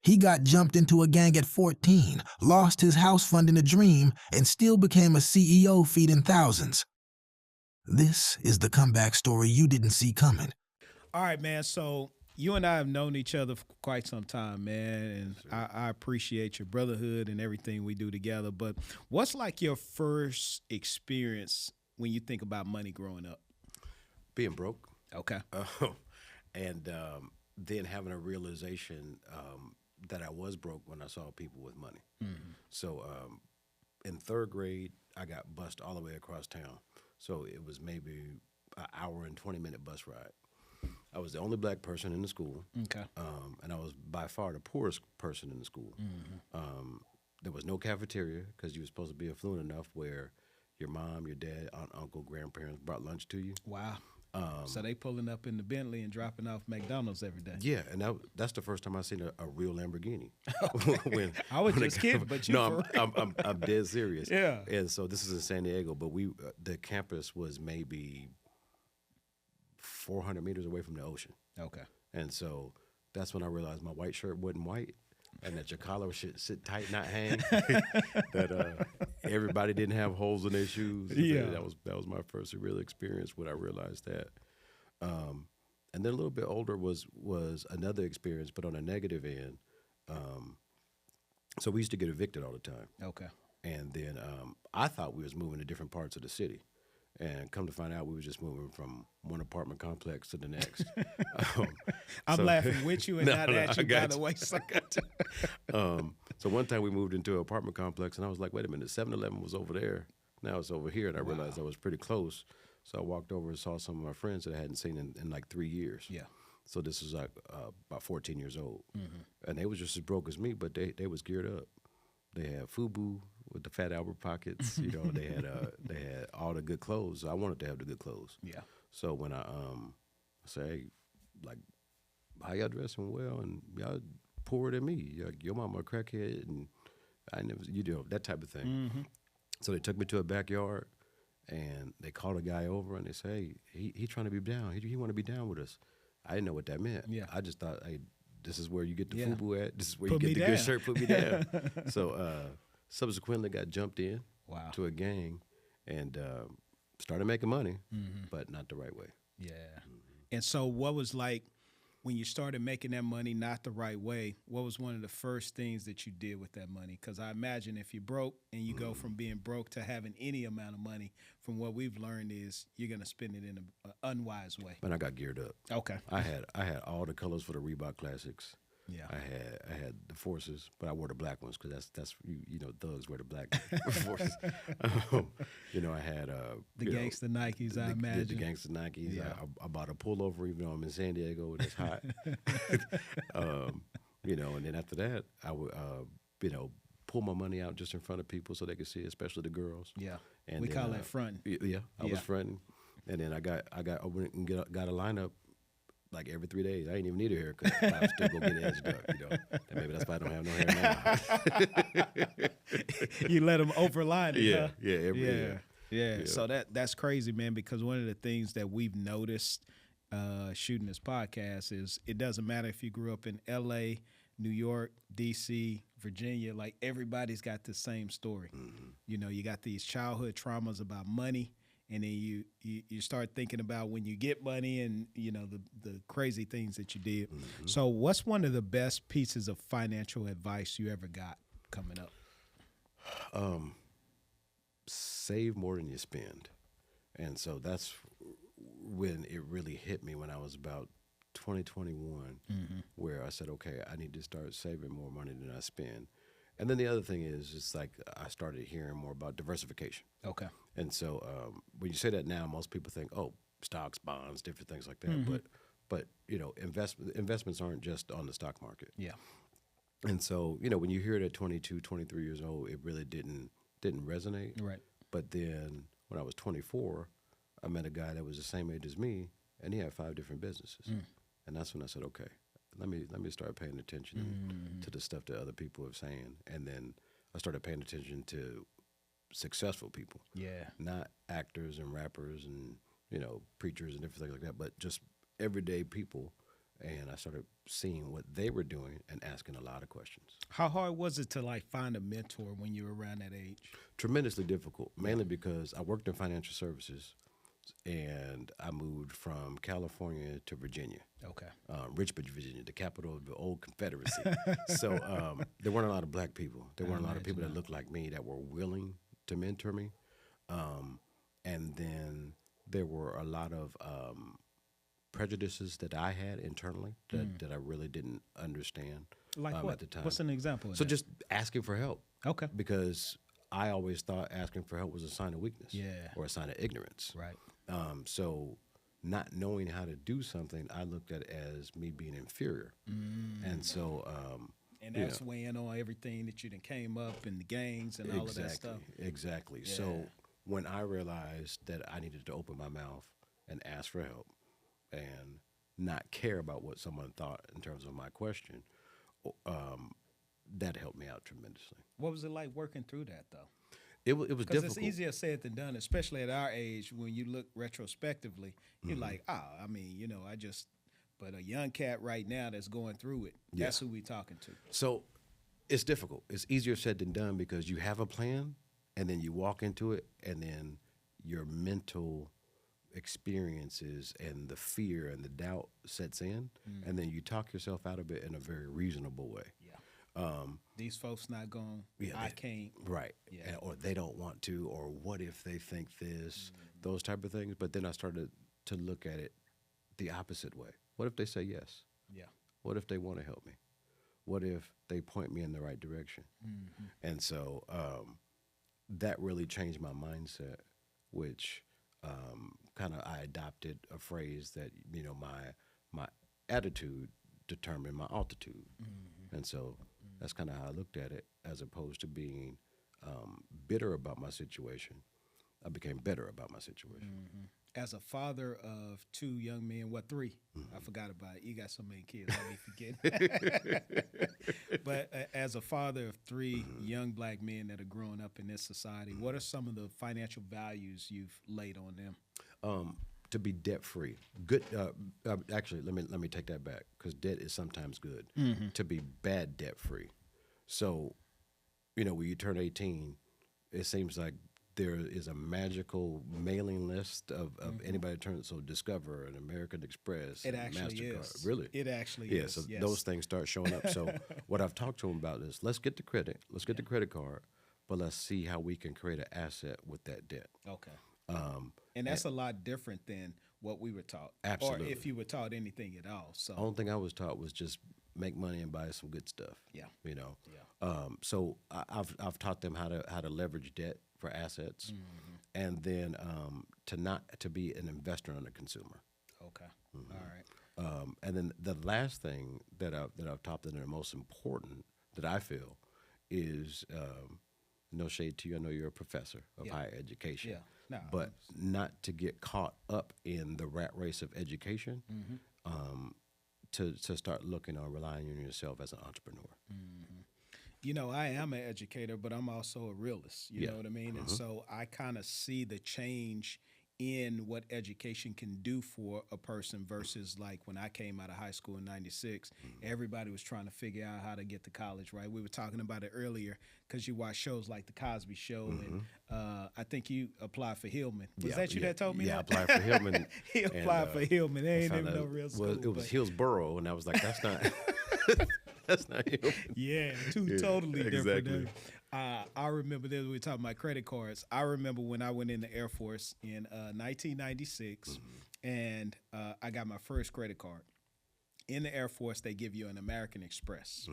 He got jumped into a gang at 14, lost his house funding a dream, and still became a CEO feeding thousands. This is the comeback story you didn't see coming. All right, man. So you and I have known each other for quite some time, man, and I appreciate your brotherhood and everything we do together. But what's like your first experience when you think about money growing up? Being broke. Okay. And then having a realization that I was broke when I saw people with money. Mm-hmm. So in third grade, I got bused all the way across town. So it was maybe an hour and 20-minute bus ride. I was the only black person in the school. Okay. And I was by far the poorest person in the school. Mm-hmm. There was no cafeteria because you were supposed to be affluent enough where your mom, your dad, aunt, uncle, grandparents brought lunch to you. Wow. So they pulling up in the Bentley and dropping off McDonald's every day. Yeah, and that's the first time I seen a real Lamborghini. I was just kidding, but you no, I'm dead serious. Yeah. And so this is in San Diego, but the campus was maybe 400 meters away from the ocean. Okay. And so that's when I realized my white shirt wasn't white, and that your collar should sit tight, not hang. That everybody didn't have holes in their shoes. Yeah. That was my first real experience when I realized that. And then a little bit older was another experience, but on a negative end. So we used to get evicted all the time. Okay. And then I thought we was moving to different parts of the city. And come to find out, we were just moving from one apartment complex to the next. I'm laughing with you and not at you, by the way. So. So one time we moved into an apartment complex, and I was like, wait a minute, 7-Eleven was over there. Now it's over here. And I realized I was pretty close. So I walked over and saw some of my friends that I hadn't seen in like 3 years. Yeah. So this was like about 14 years old. Mm-hmm. And they was just as broke as me, but they was geared up. They had FUBU with the Fat Albert pockets. You know, they had all the good clothes. So I wanted to have the good clothes. Yeah. So when I say, hey, like, how y'all dressing well, and y'all poorer than me. Your mama a crackhead, and I never, that type of thing. Mm-hmm. So they took me to a backyard, and they called a guy over, and they say, hey, he trying to be down. He want to be down with us. I didn't know what that meant. Yeah. I just thought, hey, this is where you get the Yeah. FUBU at. This is where Put you me get the down. good shirt. Put me down. So subsequently got jumped in Wow. to a gang and started making money, Mm-hmm. but not the right way. Yeah. And so what was like when you started making that money not the right way, what was one of the first things that you did with that money? Because I imagine if you're broke and you go from being broke to having any amount of money, from what we've learned is you're going to spend it in an unwise way. But I got geared up. Okay. I had all the colors for the Reebok Classics. Yeah. I had the Forces, but I wore the black ones because that's thugs wear the black Forces. I had The gangster Nikes, I imagine. the gangster Nikes. Yeah. I bought a pullover even though I'm in San Diego and it's hot. And then after that I would pull my money out just in front of people so they could see it, especially the girls. Yeah. And We then, call that fronting. Yeah, I Yeah. was fronting, and then I went and got a lineup like every 3 days. I didn't even need a haircut. I was still go get it edged up. And maybe that's why I don't have no hair now. You let them overline it, huh? Yeah. So that's crazy, man, because one of the things that we've noticed shooting this podcast is it doesn't matter if you grew up in L.A., New York, D.C., Virginia, like everybody's got the same story. Mm-hmm. You got these childhood traumas about money, and then you start thinking about when you get money and, the crazy things that you did. Mm-hmm. So what's one of the best pieces of financial advice you ever got coming up? Save more than you spend. And so that's when it really hit me when I was about 2021, where I said, okay, I need to start saving more money than I spend. And then the other thing is, it's like I started hearing more about diversification. Okay. And so when you say that now, most people think, oh, stocks, bonds, different things like that. But investments aren't just on the stock market. Yeah. And so, when you hear it at 22, 23 years old, it really didn't resonate. Right. But then when I was 24, I met a guy that was the same age as me, and he had 5 different businesses. And that's when I said, okay, let me start paying attention to the stuff that other people are saying. And then I started paying attention to successful people. Yeah. Not actors and rappers and, preachers and different things like that, but just everyday people. and I started seeing what they were doing and asking a lot of questions. How hard was it to like find a mentor when you were around that age? Tremendously difficult, mainly because I worked in financial services, and I moved from California to Virginia. Okay. Richmond, Virginia, the capital of the old Confederacy. So there weren't a lot of black people. There weren't a lot of people that looked like me that were willing to mentor me. And then there were a lot of prejudices that I had internally that I really didn't understand Like what? at the time. What's an example of So that? just asking for help. Okay. Because I always thought asking for help was a sign of weakness, Yeah. or a sign of ignorance. Right. So not knowing how to do something, I looked at it as me being inferior. And so, And that's weighing on everything that you done came up and the gangs and all of that stuff. Exactly. Yeah. So when I realized that I needed to open my mouth and ask for help and not care about what someone thought in terms of my question, that helped me out tremendously. What was it like working through that though? It was Because difficult. it's easier said than done, especially at our age. When you look retrospectively, you're like, I mean, but a young cat right now that's going through it, that's who we talking to. So it's difficult. It's easier said than done because you have a plan and then you walk into it and then your mental experiences and the fear and the doubt sets in and then you talk yourself out of it in a very reasonable way. These folks not going, I can't. Right. Yeah. Or they don't want to, or what if they think this, those type of things. But then I started to look at it the opposite way. What if they say yes? Yeah. What if they want to help me? What if they point me in the right direction? And so that really changed my mindset, which kind of I adopted a phrase that, my attitude determined my altitude. And so that's kind of how I looked at it, as opposed to being bitter about my situation. I became better about my situation. As a father of two young men, three? I forgot about it. You got so many kids, I be forgetting. But as a father of three young black men that are growing up in this society, what are some of the financial values you've laid on them? To be debt free. Good. Actually, let me take that back, because debt is sometimes good. To be bad debt free. So, when you turn 18, it seems like there is a magical mailing list of anybody turns. So Discover and American Express. It and actually MasterCard. is. Really? It actually yeah, is. So yes. those things start showing up. So what I've talked to them about is, let's get the credit, let's get the credit card, but let's see how we can create an asset with that debt. Okay. And that's a lot different than what we were taught. Absolutely. Or if you were taught anything at all. So The only thing I was taught was just make money and buy some good stuff. Yeah. So I've taught them how to leverage debt for assets, and then to be an investor and a consumer. Okay. All right. And then the last thing that I've taught them, and the most important that I feel, is no shade to you. I know you're a professor of higher education. Yeah. No, but not to get caught up in the rat race of education. To start looking or relying on yourself as an entrepreneur. I am an educator, but I'm also a realist. You know what I mean? And so I kind of see the change in what education can do for a person versus like when I came out of high school in '96, everybody was trying to figure out how to get to college, right? We were talking about it earlier because you watch shows like The Cosby Show, and I think you applied for Hillman. Was that you that told me that? I applied for Hillman. He applied for Hillman. They ain't even no real school. Well, it was Hillsborough, and I was like, that's not... That's not Hillman. Yeah, two totally different. Exactly. I remember this. We were talking about credit cards. I remember when I went in the Air Force in 1996, and I got my first credit card. In the Air Force, they give you an American Express.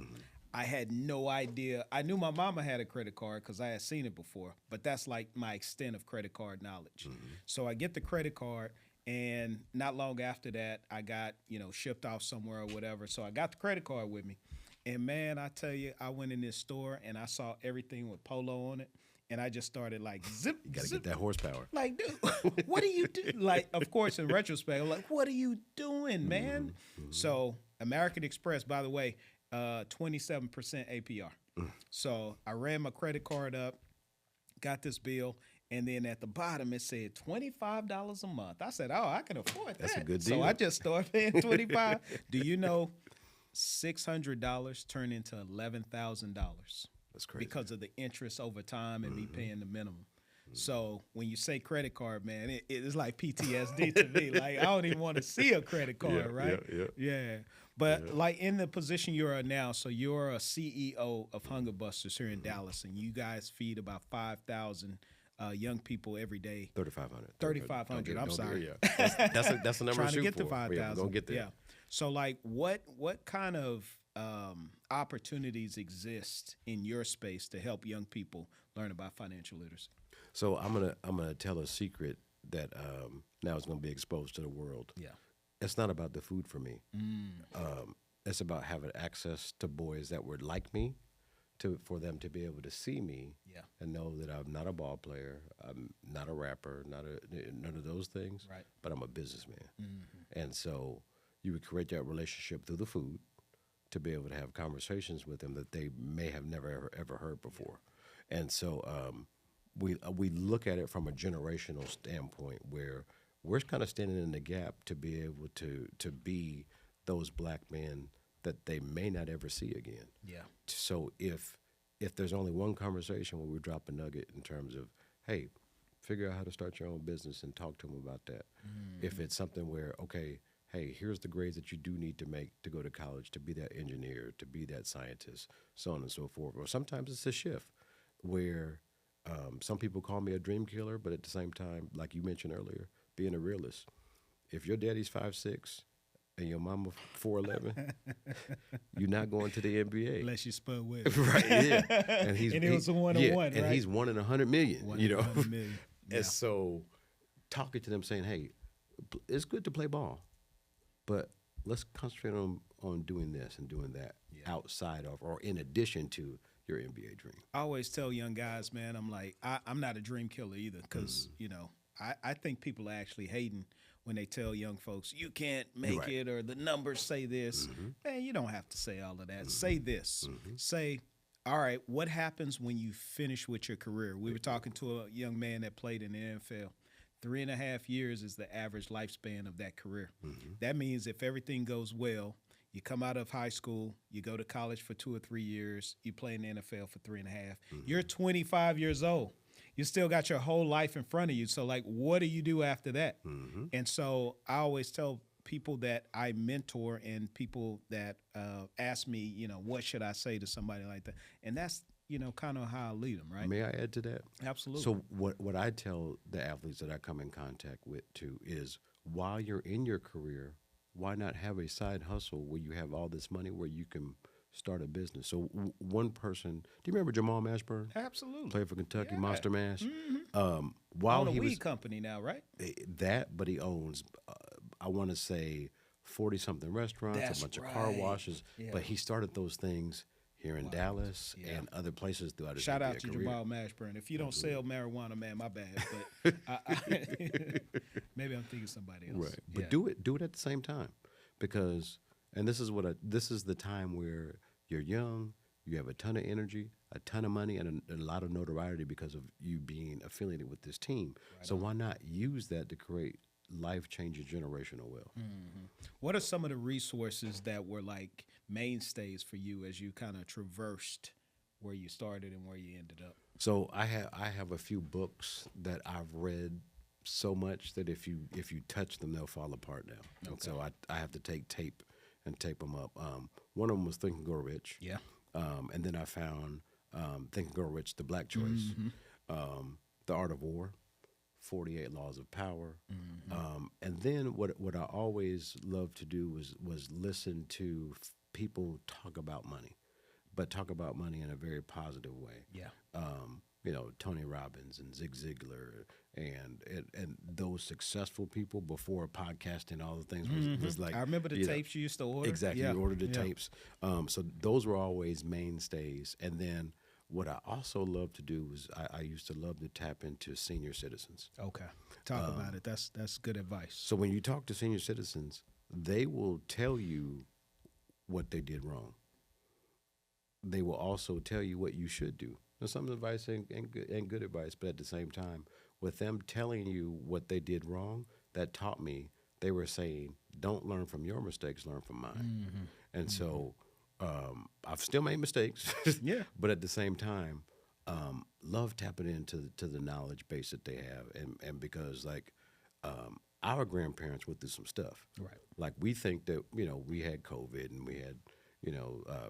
I had no idea. I knew my mama had a credit card because I had seen it before, but that's like my extent of credit card knowledge. So I get the credit card, and not long after that, I got shipped off somewhere or whatever. So I got the credit card with me. And man, I tell you, I went in this store and I saw everything with Polo on it. And I just started like zip. You got to zip. get that horsepower. Like, dude, what are you doing? Like, of course, in retrospect, I'm like, what are you doing, man? So American Express, by the way, 27% APR. So I ran my credit card up, got this bill, And then at the bottom it said $25 a month. I said, "Oh, I can afford that." That's a good So deal. I just started paying $25. Do you know $600 turned into $11,000 That's crazy. because of the interest over time and me paying the minimum? So when you say credit card, man, it's like PTSD to me. Like I don't even want to see a credit card, right? Yeah. But like in the position you are now, so you're a CEO of Hunger Busters here in Dallas, and you guys feed about 5,000 young people every day. 3,500. 3,500. I'm sorry. Yeah. That's the number Trying to to shoot get to for. 5,000. Yeah, we're gonna get there. Yeah. So like what kind of opportunities exist in your space to help young people learn about financial literacy? So I'm gonna tell a secret that now is gonna be exposed to the world. Yeah. It's not about the food for me. It's about having access to boys that were like me, for them to be able to see me Yeah. and know that I'm not a ball player, I'm not a rapper, none of those things. Right. But I'm a businessman, and so you would create that relationship through the food to be able to have conversations with them that they may have never ever heard before, and so. We look at it from a generational standpoint where we're kind of standing in the gap to be able to be those black men that they may not ever see again. Yeah. So if there's only one conversation where we drop a nugget in terms of, hey, figure out how to start your own business and talk to them about that. If it's something where, okay, hey, here's the grades that you do need to make to go to college, to be that engineer, to be that scientist, so on and so forth. Or sometimes it's a shift where some people call me a dream killer, but at the same time, like you mentioned earlier, being a realist. If your daddy's 5'6" and your mama 4'11", you're not going to the NBA. Unless you spud with. Right, yeah. And it was a one-on-one, and right? he's 1 in 100 million, One you in know. 100 million. Yeah. And so talking to them saying, hey, it's good to play ball, but let's concentrate on doing this and doing that outside of or in addition to your NBA dream. I always tell young guys, man, I'm like, I'm not a dream killer either because, you know, I think people are actually hating when they tell young folks, you can't make it or the numbers say this. Man, you don't have to say all of that. Say this. Say, all right, what happens when you finish with your career? We were talking to a young man that played in the NFL. 3.5 years is the average lifespan of that career. That means if everything goes well, you come out of high school, you go to college for 2 or 3 years, you play in the NFL for 3.5. You're 25 years old. You still got your whole life in front of you. So, like, what do you do after that? And so I always tell people that I mentor and people that ask me, you know, what should I say to somebody like that? And that's, you know, kind of how I lead them, right? May I add to that? Absolutely. So what I tell the athletes that I come in contact with, too, is while you're in your career, why not have a side hustle where you have all this money where you can start a business? So one person, do you remember Jamal Mashburn? Absolutely. Played for Kentucky, Monster Mash. While he weed company now, right? That, but he owns, I want to say, 40-something restaurants, That's a bunch of car washes. Yeah. But he started those things here in Dallas and other places throughout his Shout out NBA to career. Jamal Mashburn. If you don't sell marijuana, man, my bad. But maybe I'm thinking somebody else. Right, but do it at the same time, because this is the time where you're young, you have a ton of energy, a ton of money, and a lot of notoriety because of you being affiliated with this team. Right so why not use that to create life-changing generational wealth? What are some of the resources that were like mainstays for you as you kind of traversed where you started and where you ended up? So I have a few books that I've read so much that if you touch them, they'll fall apart now. Okay. And so I have to take tape and tape them up. One of them was Think and Grow Rich. Yeah. And then I found Think and Grow Rich, The Black Choice, The Art of War, 48 Laws of Power. And then what I always loved to do was listen to people talk about money, but talk about money in a very positive way. Yeah. You know, Tony Robbins and Zig Ziglar and those successful people before podcasting, all the things was like. I remember the tapes you used to order. Exactly, you ordered the tapes. So those were always mainstays. And then what I also love to do is I used to love to tap into senior citizens. Okay, talk about it. That's good advice. So when you talk to senior citizens, they will tell you what they did wrong. They will also tell you what you should do. And some advice ain't good advice, but at the same time, with them telling you what they did wrong, that taught me they were saying, don't learn from your mistakes, learn from mine. And so I've still made mistakes, Yeah. but at the same time, love tapping into to the knowledge base that they have, and because like our grandparents went through some stuff, Right. like we think that we had COVID and we had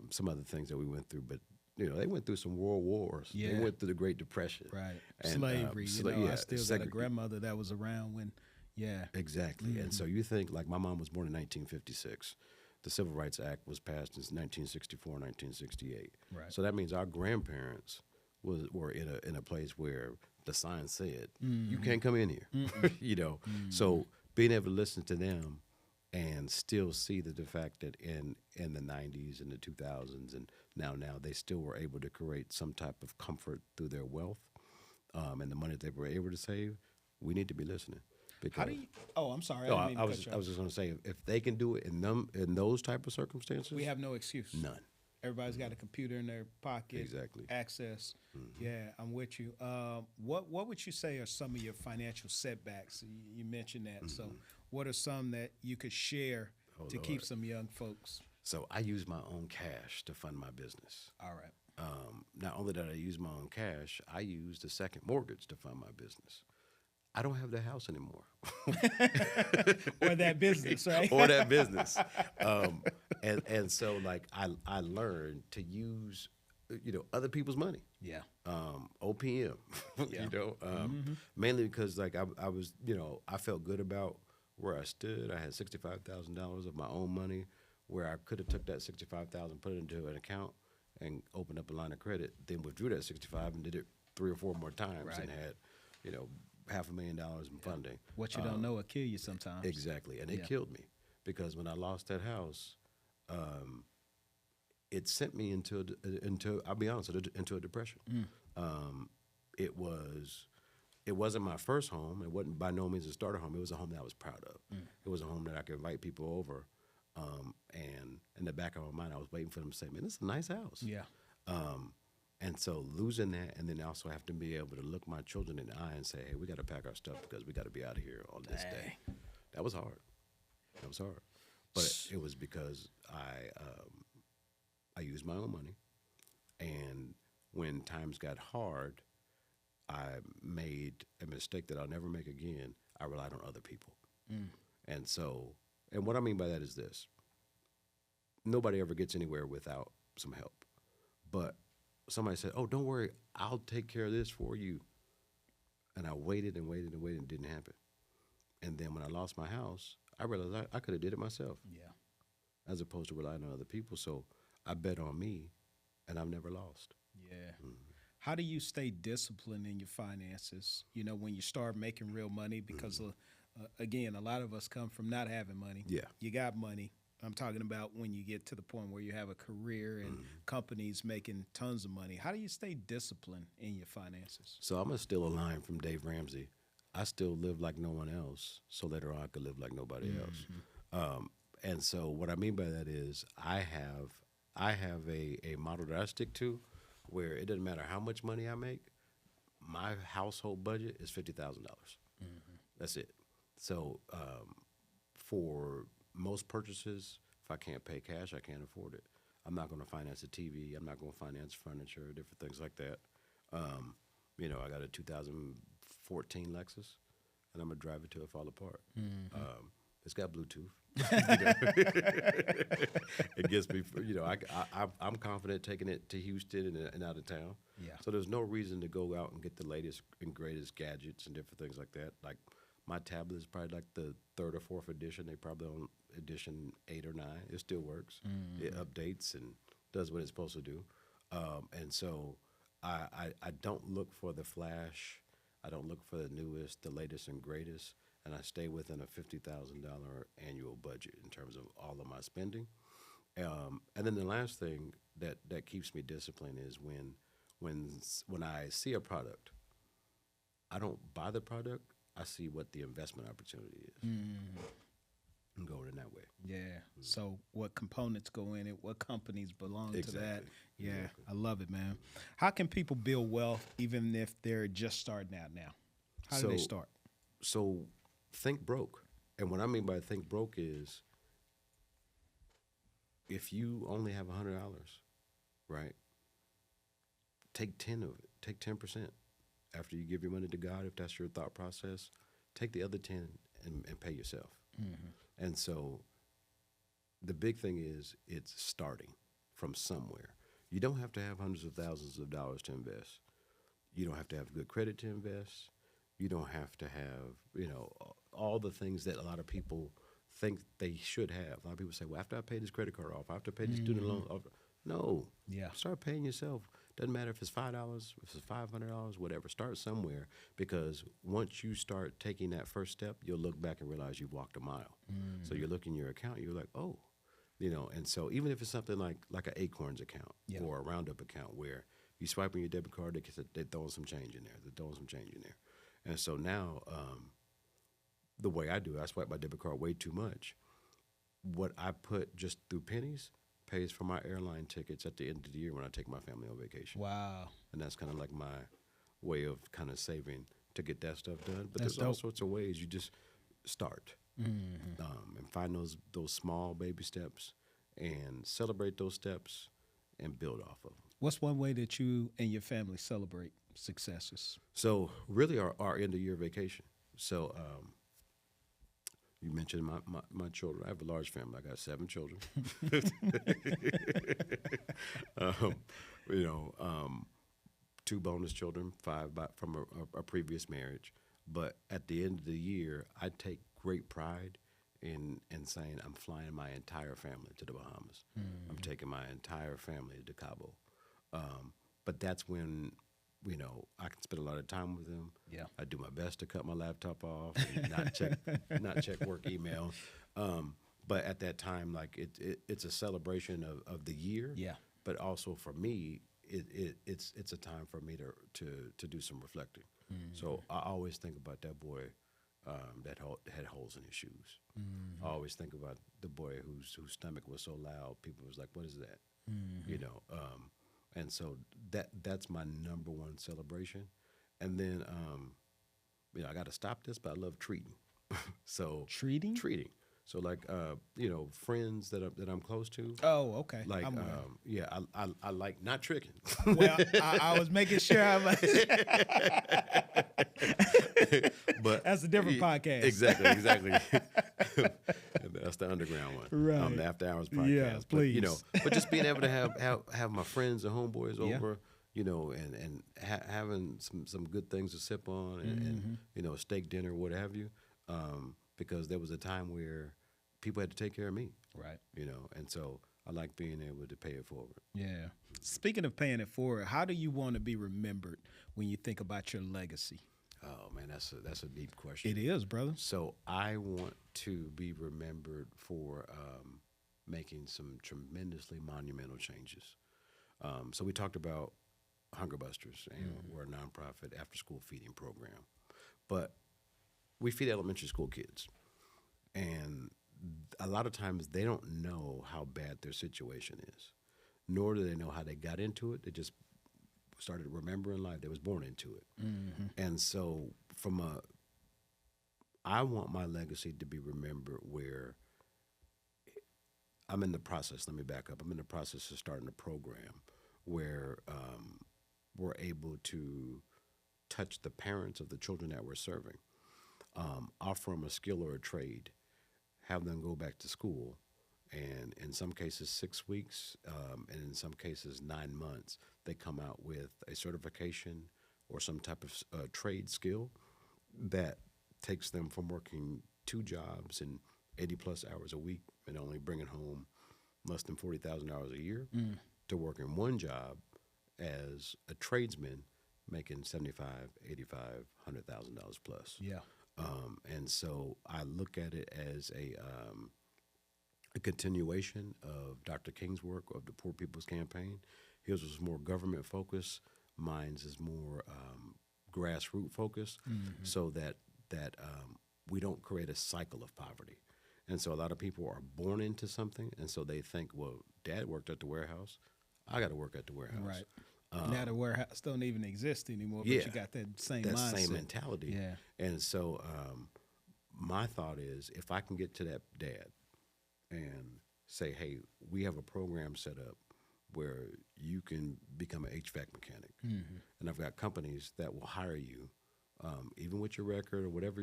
some other things that we went through, but they went through some world wars. Yeah. They went through the Great Depression, Right. and, Slavery. I still got a segre- grandmother that was around when, yeah. Exactly. And so you think, like, my mom was born in 1956. The Civil Rights Act was passed in 1964, 1968. Right. So that means our grandparents were in a place where the sign said, you can't come in here. So being able to listen to them and still see the fact that in the 90s and the 2000s and now they still were able to create some type of comfort through their wealth and the money they were able to save, we need to be listening. Because, How do you? Oh, I'm sorry. no, I, didn't mean to I cut was you I off. was just going to say, if they can do it in those type of circumstances, We have no excuse. none. Everybody's got a computer in their pocket. Exactly. Access. Yeah, I'm with you. What would you say are some of your financial setbacks? You mentioned that. So what are some that you could share to keep Lord. some young folks? So I use my own cash to fund my business. All right. Not only did I use my own cash, I used a second mortgage to fund my business. I don't have the house anymore. Or that business, right? Or that business. And so like I learned to use other people's money. Yeah. OPM. Yeah. Mainly because like I was I felt good about where I stood. I had $65,000 of my own money, where I could have took that $65,000, put it into an account, and opened up a line of credit. Then withdrew that 65 and did it 3 or 4 more times, Right. and had $500,000 in funding. What you don't know will kill you sometimes. Exactly, and it Yeah. killed me because when I lost that house, it sent me into I'll be honest, into a depression. It wasn't my first home. It wasn't by no means a starter home. It was a home that I was proud of. It was a home that I could invite people over, and in the back of my mind, I was waiting for them to say, "Man, this is a nice house." Yeah. And so losing that, and then also have to be able to look my children in the eye and say, "Hey, we got to pack our stuff because we got to be out of here on this day." That was hard. That was hard, but it was because I used my own money, and when times got hard, I made a mistake that I'll never make again. I relied on other people, and so, and what I mean by that is this: nobody ever gets anywhere without some help, but somebody said, "Oh, don't worry, I'll take care of this for you." And I waited and waited and waited, and it didn't happen. And then when I lost my house, I realized I could have did it myself, Yeah. as opposed to relying on other people. So I bet on me, and I've never lost. Yeah. How do you stay disciplined in your finances? When you start making real money, because again, a lot of us come from not having money. Yeah. You got money. I'm talking about when you get to the point where you have a career and companies making tons of money. How do you stay disciplined in your finances? So I'm going to steal a line from Dave Ramsey. I still live like no one else, so later on I could live like nobody else. And so what I mean by that is I have a model that I stick to, where it doesn't matter how much money I make, my household budget is $50,000. That's it. So for most purchases, if I can't pay cash, I can't afford it. I'm not going to finance a TV. I'm not going to finance furniture, different things like that. I got a 2014 Lexus, and I'm going to drive it till it fall apart. It's got Bluetooth. It gets me, I'm confident taking it to Houston and out of town. Yeah. So there's no reason to go out and get the latest and greatest gadgets and different things like that. Like my tablet is probably like the 3rd or 4th edition. They probably on edition 8 or 9. It still works. It updates and does what it's supposed to do. And so I don't look for the flash. I don't look for the newest, the latest and greatest. And I stay within a $50,000 annual budget in terms of all of my spending. And then the last thing that keeps me disciplined is when I see a product, I don't buy the product. I see what the investment opportunity is. and going in that way. Yeah. So what components go in it? What companies belong to that? Exactly. Yeah, Exactly. I love it, man. How can people build wealth even if they're just starting out now? How do they So start? so think broke. And what I mean by think broke is if you only have $100, right? Take 10 of it. Take 10%. After you give your money to God, if that's your thought process, take the other 10 and pay yourself. And so the big thing is it's starting from somewhere. You don't have to have hundreds of thousands of dollars to invest. You don't have to have good credit to invest. You don't have to have, all the things that a lot of people think they should have. A lot of people say, well, after I pay this credit card off, I have to pay the student loan off. No. Yeah. Start paying yourself. Doesn't matter if it's $5, if it's $500, whatever. Start somewhere, because once you start taking that first step, you'll look back and realize you've walked a mile. So you look in your account, you're like, oh, and so even if it's something like an Acorns account or a Roundup account where you swipe on your debit card, they're throwing some change in there. They're throwing some change in there. And so now the way I do it, I swipe my debit card way too much. What I put just through pennies pays for my airline tickets at the end of the year when I take my family on vacation. Wow. And that's kind of like my way of kind of saving to get that stuff done. But That's there's all dope. sorts of ways. You just start and find those small baby steps and celebrate those steps and build off of them. What's one way that you and your family celebrate successes? So really our end of year vacation. So you mentioned my children. I have a large family. I got 7 children. 2 bonus children, 5 from a previous marriage. But at the end of the year, I take great pride in saying I'm flying my entire family to the Bahamas. I'm taking my entire family to Cabo. But that's when, I can spend a lot of time with them. Yeah. I do my best to cut my laptop off and not check work email. But at that time, like it's a celebration of the year. Yeah. But also for me, it's a time for me to do some reflecting. So I always think about that boy that had holes in his shoes. I always think about the boy whose stomach was so loud, people was like, "What is that?" And so that's my number one celebration. And then I got to stop this, but I love treating. So Treating? treating. So like friends that I'm close to. Oh, okay. Like I'm I like not tricking. well, I was making sure I was. But That's a different podcast. Exactly. That's the underground one. Right. The After Hours podcast. Yeah, But, please. but just being able to have my friends and homeboys Yeah. over, and having some good things to sip on and steak dinner, what have you. Because there was a time where people had to take care of me, Right. and so I like being able to pay it forward. Yeah. Speaking of paying it forward, how do you want to be remembered when you think about your legacy? Oh man, that's a deep question. It is, brother. So I want to be remembered for making some tremendously monumental changes. So we talked about Hunger Busters, and we're a nonprofit after-school feeding program, but we feed elementary school kids, and a lot of times they don't know how bad their situation is, nor do they know how they got into it. They just started remembering life. They was born into it. And so I want my legacy to be remembered where I'm in the process. Let me back up. I'm in the process of starting a program where we're able to touch the parents of the children that we're serving. Offer them a skill or a trade, have them go back to school, and in some cases 6 weeks, and in some cases 9 months, they come out with a certification or some type of trade skill that takes them from working 2 jobs and 80 plus hours a week and only bringing home less than $40,000 a year to working 1 job as a tradesman making $75,000, $85,000, $100,000 plus. Yeah. And so I look at it as a continuation of Dr. King's work of the Poor People's Campaign. His was more government focused. Mine's is more grassroots focused, so that we don't create a cycle of poverty. And so a lot of people are born into something, and so they think, well, Dad worked at the warehouse, I got to work at the warehouse. Right. Now the warehouse don't even exist anymore, but Yeah, you got that same that mindset. same mentality. Yeah. And so my thought is, if I can get to that dad and say, hey, we have a program set up where you can become an HVAC mechanic, and I've got companies that will hire you, even with your record or whatever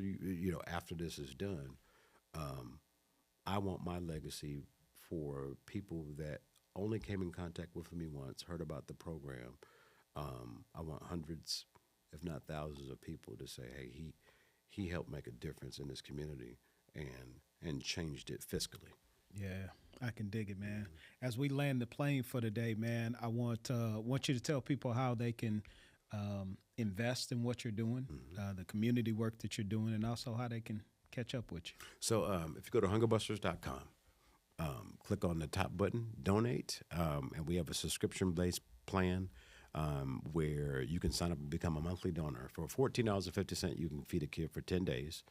after this is done. I want my legacy for people that only came in contact with me once, heard about the program. I want hundreds, if not thousands, of people to say, "Hey, he helped make a difference in this community and changed it fiscally." Yeah, I can dig it, man. As we land the plane for today, man, I want you to tell people how they can invest in what you're doing, the community work that you're doing, and also how they can catch up with you. So if you go to hungerbusters.com, click on the top button, donate, and we have a subscription-based plan where you can sign up and become a monthly donor. For $14.50, you can feed a kid for 10 days.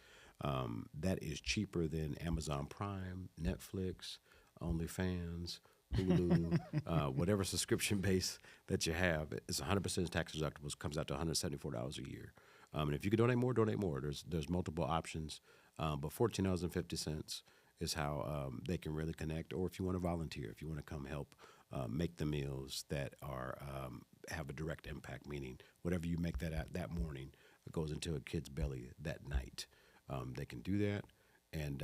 That is cheaper than Amazon Prime, Netflix, OnlyFans, Hulu, whatever subscription base that you have. It's 100% tax deductible. It comes out to $174 a year. And if you can donate more, donate more. There's multiple options, but $14.50 is how they can really connect. Or if you want to volunteer, if you want to come help make the meals that are have a direct impact, meaning whatever you make that morning goes into a kid's belly that night. They can do that. And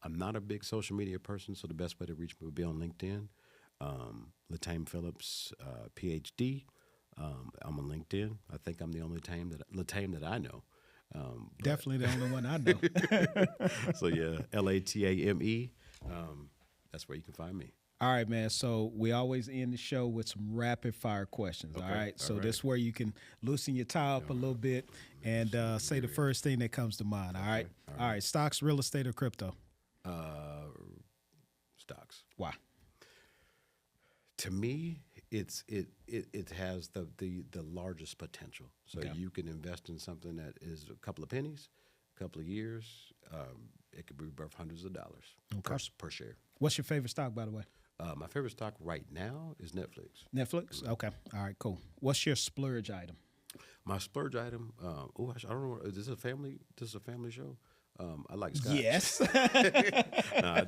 I'm not a big social media person, so the best way to reach me would be on LinkedIn. Latame Phillips, PhD. I'm on LinkedIn. I think I'm the only Latame that I know. Definitely the only one I know. So yeah, Latame. That's where you can find me. All right, man. So we always end the show with some rapid fire questions. Okay. All right. So All right. this is where you can loosen your tie up a little bit and say the first thing that comes to mind. All right. All right. Stocks, real estate, or crypto? Stocks. Why? To me, it has the largest potential. So you can invest in something that is a couple of pennies, a couple of years. It could be worth hundreds of dollars per share. What's your favorite stock, by the way? My favorite stock right now is Netflix. Netflix? Okay. All right, cool. What's your splurge item? My splurge item. I don't know. Is this a family? This is a family show. I like scotch. Yes. I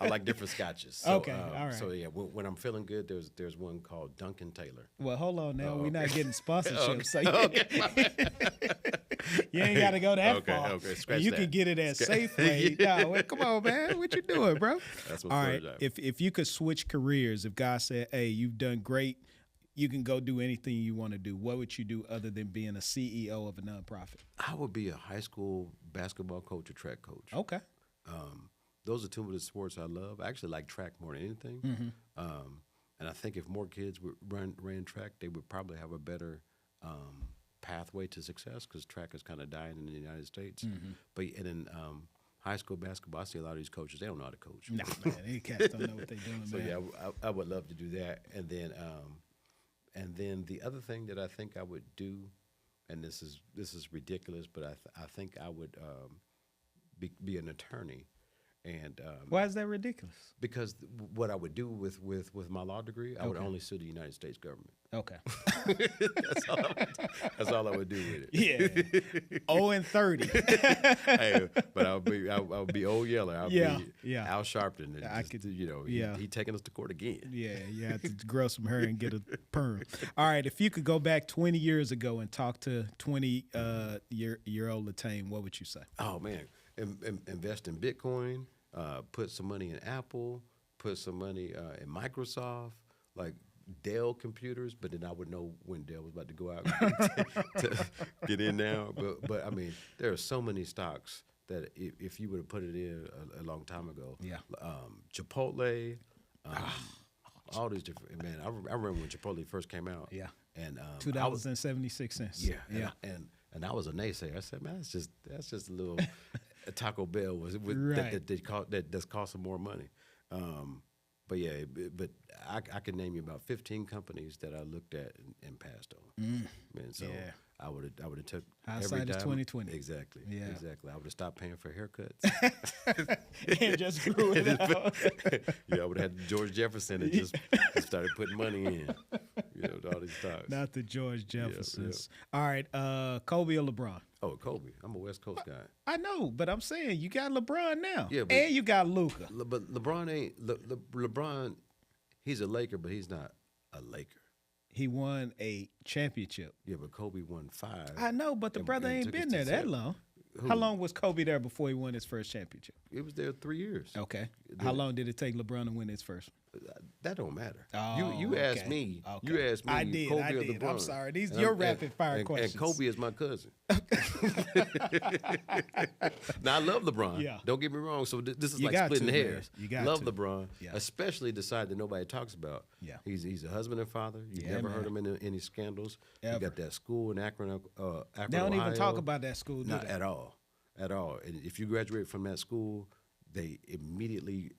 like different scotches. So, Okay, all right. So yeah, when I'm feeling good, there's one called Duncan Taylor. Well, hold on now. We're okay. not getting sponsorship. So Okay. you ain't got to go that Okay, far. okay, scratch You that. can get it at Safeway. No, wait, come on, man. What you doing, bro? That's my all right. splurge item. If you could switch careers, if God said, hey, you've done great, you can go do anything you want to do, what would you do other than being a CEO of a nonprofit? I would be a high school basketball coach or track coach. Okay. Those are two of the sports I love. I actually like track more than anything. And I think if more kids ran track, they would probably have a better pathway to success because track is kind of dying in the United States. But and in high school basketball, I see a lot of these coaches, they don't know how to coach. No, man, these cats don't know what they're doing, So man. yeah, I would love to do that. And then the other thing that I think I would do, and this is ridiculous, but I think I would be an attorney. And Why is that ridiculous? because what I would do with my law degree, I would only sue the United States government. Okay. That's all I would do with it. Yeah. 0-30. Hey, but I would be Old Yeller. I would be Al Sharpton. And he taking us to court again. Yeah, you have to grow some hair and get a perm. All right, if you could go back 20 years ago and talk to 20-year-old Latame, what would you say? Oh man, invest in Bitcoin. Put some money in Apple. Put some money in Microsoft. Like Dell computers, but then I would know when Dell was about to go out to get in now. But I mean, there are so many stocks that if you would have put it in a long time ago, Chipotle, all these different, man. I remember when Chipotle first came out. Yeah. And $2.76. Yeah. And I was a naysayer. I said, man, that's just a little Taco Bell Right. that's costing more money. But I can name you about 15 companies that I looked at and passed on. Man, so I would have took Hindsight every is time. 20/20. Exactly. Yeah. Exactly. I would have stopped paying for haircuts. And just grew it out. Yeah, I would have had George Jefferson and just started putting money in. To all these stocks. Not the George Jeffersons. All right, Kobe or LeBron? Oh, Kobe. I'm a West Coast guy. I know, but I'm saying you got LeBron now. Yeah, but- and you got Luka. But LeBron ain't LeBron. He's a Laker, but he's not a Laker. He won a championship. Yeah, but Kobe won 5. I know, but the brother and ain't took it been to there that 7. long. Who? How long was Kobe there before he won his first championship? It was there 3 years. Okay. How long did it take LeBron to win his first? That don't matter. Oh, you asked okay. me. Okay. You asked me. I did. Kobe I or did. LeBron. I'm sorry. These And your I'm- rapid fire and questions. And Kobe is my cousin. Now I love LeBron. Yeah. Don't get me wrong. So this is You like got splitting to, man. hairs. You got love to. LeBron, Yeah. especially the side that nobody talks about. Yeah. He's a husband and father. You Yeah, never man. heard him in any scandals. Ever. You got that school in Akron, Akron, They don't even Ohio. talk about that school, do Not they? at all. At all. And if you graduate from that school, they immediately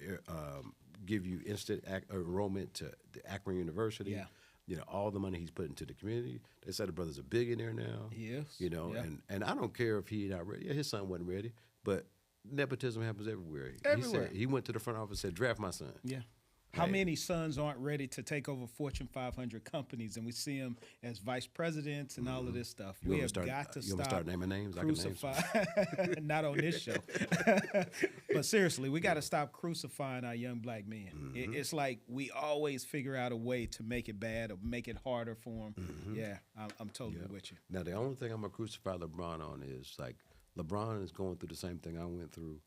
give you instant enrollment to the Akron University. Yeah. All the money he's put into the community. They say the brother's a billionaire now. Yes. Yeah. and I don't care if he not ready. Yeah, his son wasn't ready, but nepotism happens everywhere. Everywhere. He said, he went to the front office and said, draft my son. Yeah. How Hey. many sons aren't ready to take over Fortune 500 companies, and we see them as vice presidents and all of this stuff? You We want have me to got to you want me to stop start naming names? I can name some. crucify. Not on this show. But seriously, we got to stop crucifying our young black men. Mm-hmm. It's like we always figure out a way to make it bad or make it harder for them. Mm-hmm. Yeah, I'm totally with you. Now, the only thing I'm going to crucify LeBron on is, like, LeBron is going through the same thing I went through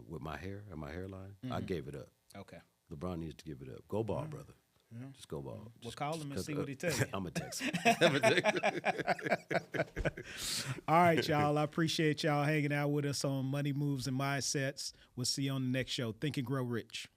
with my hair and my hairline. I gave it up. Okay. LeBron needs to give it up. Go ball, brother. Just go ball. Well, call him and see what he tells you. I'm a text. All right, y'all. I appreciate y'all hanging out with us on Money Moves and Mindsets. We'll see you on the next show. Think and Grow Rich.